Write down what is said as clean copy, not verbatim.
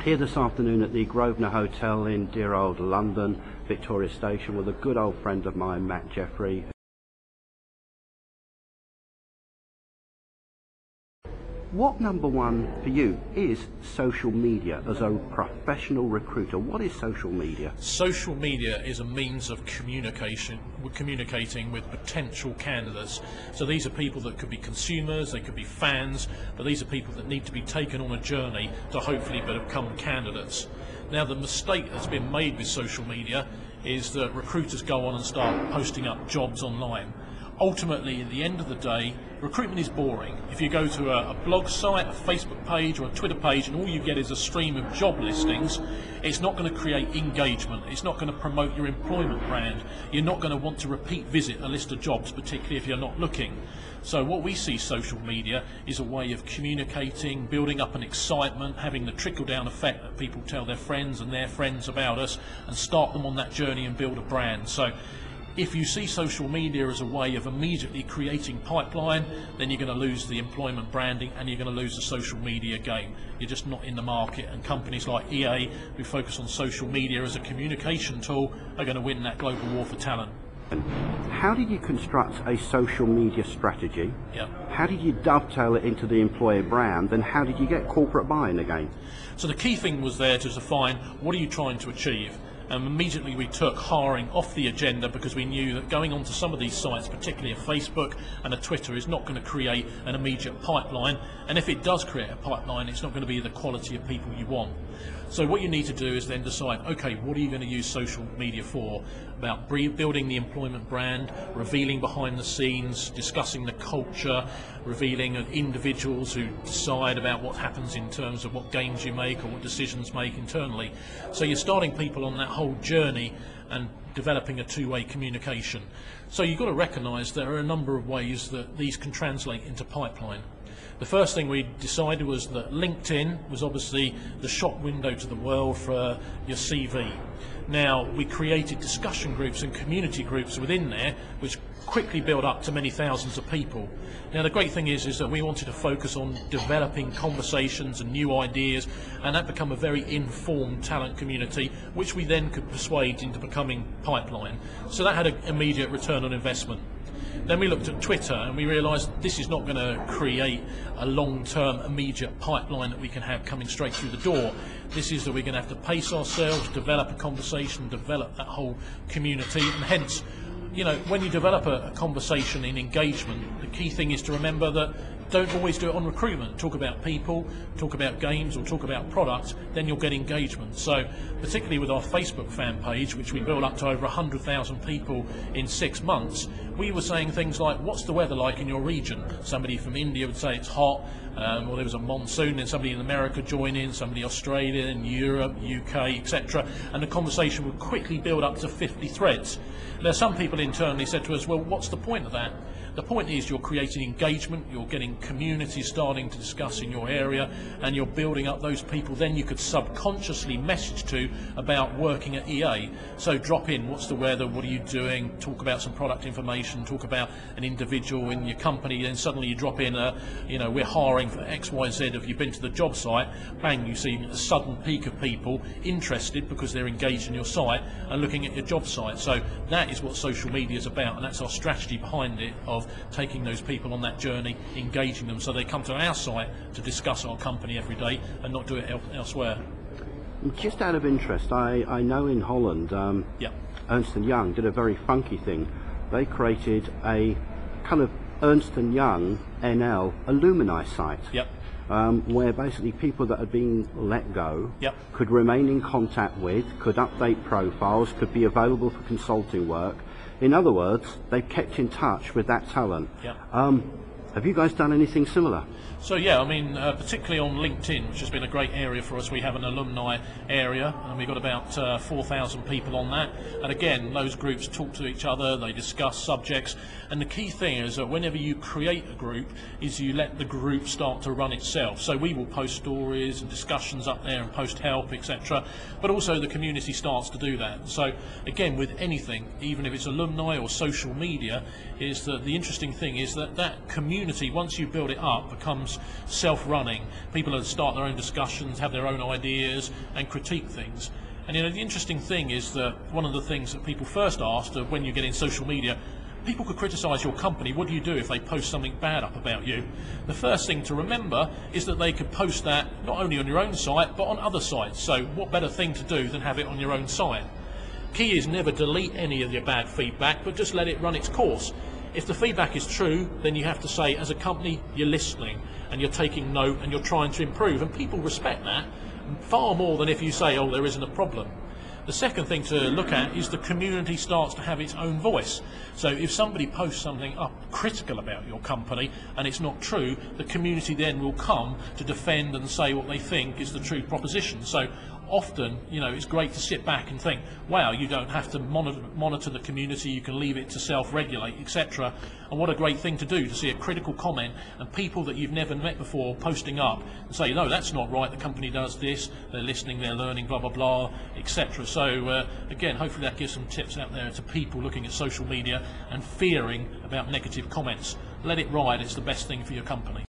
Here this afternoon at the Grosvenor Hotel in dear old London, Victoria Station, with a good old friend of mine, Jeffery. What, number one, for you is social media as a professional recruiter? What is social media? Social media is a means of communicating with potential candidates. So these are people that could be consumers, they could be fans, but these are people that need to be taken on a journey to hopefully become candidates. Now, the mistake that's been made with social media is that recruiters go on and start posting up jobs online. Ultimately, at the end of the day, recruitment is boring. If you go to a blog site, a Facebook page or a Twitter page and all you get is a stream of job listings, it's not going to create engagement. It's not going to promote your employment brand. You're not going to want to repeat visit a list of jobs, particularly if you're not looking. So what we see social media is a way of communicating, building up an excitement, having the trickle-down effect that people tell their friends and their friends about us and start them on that journey and build a brand. So if you see social media as a way of immediately creating pipeline, then you're going to lose the employment branding and you're going to lose the social media game. You're just not in the market, and companies like EA, who focus on social media as a communication tool, are going to win that global war for talent. How did you construct a social media strategy? Yep. How did you dovetail it into the employer brand, and how did you get corporate buy-in again? So the key thing was there to define what are you trying to achieve. Immediately we took hiring off the agenda because we knew that going onto some of these sites, particularly a Facebook and a Twitter, is not going to create an immediate pipeline, and if it does create a pipeline, it's not going to be the quality of people you want. So what you need to do is then decide, okay, what are you going to use social media for? About building the employment brand, revealing behind the scenes, discussing the culture, revealing individuals who decide about what happens in terms of what gains you make or what decisions make internally. So you're starting people on that whole journey and developing a two-way communication. So you've got to recognise there are a number of ways that these can translate into pipeline. The first thing we decided was that LinkedIn was obviously the shop window to the world for your CV. Now, we created discussion groups and community groups within there, which quickly built up to many thousands of people. Now, the great thing is that we wanted to focus on developing conversations and new ideas, and that become a very informed talent community, which we then could persuade into becoming pipeline. So that had an immediate return on investment. Then we looked at Twitter and we realised this is not going to create a long-term immediate pipeline that we can have coming straight through the door. This is that we're going to have to pace ourselves, develop a conversation, develop that whole community, and hence, you know, when you develop a conversation in engagement, the key thing is to remember that don't always do it on recruitment. Talk about people, talk about games, or talk about products, then you'll get engagement. So particularly with our Facebook fan page, which we built up to over 100,000 people in 6 months, we were saying things like, what's the weather like in your region? Somebody from India would say it's hot, or there was a monsoon, then somebody in America join in, somebody Australia, in Europe, UK, etc. And the conversation would quickly build up to 50 threads. Now, some people internally said to us, well, what's the point of that? The point is you're creating engagement, you're getting communities starting to discuss in your area, and you're building up those people then you could subconsciously message to about working at EA. So drop in, what's the weather, what are you doing, talk about some product information, talk about an individual in your company, then suddenly you drop in, you know, we're hiring for XYZ, have you been to the job site? Bang, you see a sudden peak of people interested because they're engaged in your site and looking at your job site. So that is what social media is about, and that's our strategy behind it, of taking those people on that journey, engaging them so they come to our site to discuss our company every day and not do it elsewhere. Just out of interest, I know in Holland, Ernst & Young did a very funky thing. They created a kind of Ernst & Young NL alumni site. Where basically people that had been let go could remain in contact with, could update profiles, could be available for consulting work. In other words, they've kept in touch with that talent. Have you guys done anything similar? So yeah, I mean, particularly on LinkedIn, which has been a great area for us. We have an alumni area, and we've got about 4,000 people on that. And again, those groups talk to each other, they discuss subjects. And the key thing is that whenever you create a group, is you let the group start to run itself. So we will post stories and discussions up there and post help, etc. But also the community starts to do that. So again, with anything, even if it's alumni or social media, is that the interesting thing is that that community community, once you build it up, becomes self-running. People start their own discussions, have their own ideas, and critique things. And the interesting thing is that one of the things that people first asked when you get in social media, people could criticise your company. What do you do if they post something bad up about you? The first thing to remember is that they could post that not only on your own site but on other sites. So what better thing to do than have it on your own site? Key is never delete any of your bad feedback, but just let it run its course. If the feedback is true, then you have to say, as a company, you're listening and you're taking note and you're trying to improve, and people respect that far more than if you say, oh, there isn't a problem. The second thing to look at is the community starts to have its own voice. So if somebody posts something up critical about your company and it's not true, the community then will come to defend and say what they think is the true proposition. So often, it's great to sit back and think, wow, you don't have to monitor the community, you can leave it to self-regulate, etc. And what a great thing to do, to see a critical comment and people that you've never met before posting up and say, no, that's not right, the company does this, they're listening, they're learning, blah, blah, blah, etc. So again, hopefully that gives some tips out there to people looking at social media and fearing about negative comments. Let it ride, it's the best thing for your company.